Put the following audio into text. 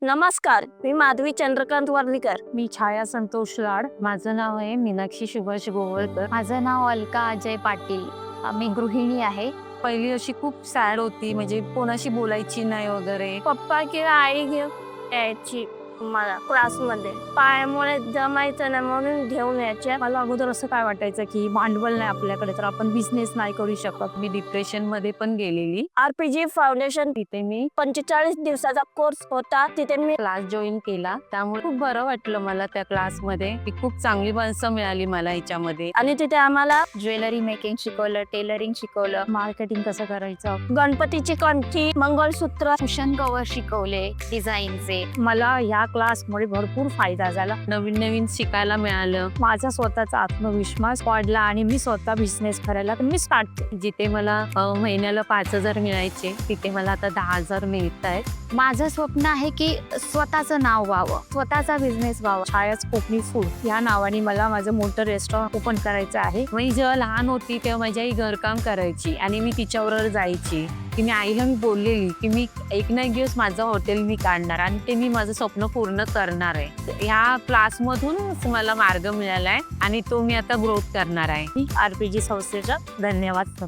नमस्कार, मी माधवी चंद्रकांत वर्णीकर. मी छाया संतोष लाड. माझं नाव आहे मीनाक्षी सुभाष गोवळकर. माझं नाव अलका अजय पाटील. मी गृहिणी आहे. पहिली अशी खूप सॅड होती, म्हणजे कोणाशी बोलायची नाही वगैरे. पप्पा किंवा आई घेऊन यायची मला क्लासमध्ये. पायामुळे जमायचं नाही म्हणून घेऊन यायचे. मला अगोदर असं काय वाटायचं की भांडवल नाही आपल्याकडे तर आपण बिझनेस नाही करू शकत. मी डिप्रेशन मध्ये पण गेलेली. RPG फाउंडेशन तिथे मी 45 दिवसाचा कोर्स होता. तिथे मी क्लास जॉईन केला, त्यामुळे खूप बरं वाटलं मला त्या क्लासमध्ये. ती खूप चांगली माणसं मिळाली मला ह्याच्यामध्ये. आणि तिथे आम्हाला ज्वेलरी मेकिंग शिकवलं, टेलरिंग शिकवलं, मार्केटिंग कसं करायचं, गणपतीची कंठी, मंगळसूत्र, कुशन कव्हर शिकवले डिझाईनचे. मला ह्या क्लासमुळे भरपूर फायदा झाला. नवीन नवीन शिकायला मिळालं. माझा स्वतःचा आत्मविश्वास वाढला आणि मी स्वतः बिझनेस करायला मी स्टार्ट केलं. जिथे मला महिन्याला 5,000 मिळायचे, तिथे मला आता 10,000 मिळत आहेत. माझं स्वप्न आहे की स्वतःचं नाव व्हावं, स्वतःचा बिझनेस व्हावा. छायाच कोकणी फूड या नावाने मला माझं मोठं रेस्टॉरंट ओपन करायचं आहे. मी जेव्हा लहान होती तेव्हा माझी आई घरकाम करायची आणि मी तिच्याबरोबर जायची. की मी आईला बोललेली की मी एक ना एक दिवस माझं हॉटेल मी काढणार आणि ते मी माझं स्वप्न पूर्ण करणार आहे. ह्या क्लासमधून मला मार्ग मिळालाय आणि तो मी आता ग्रोथ करणार आहे. RPG संस्थेचा धन्यवाद.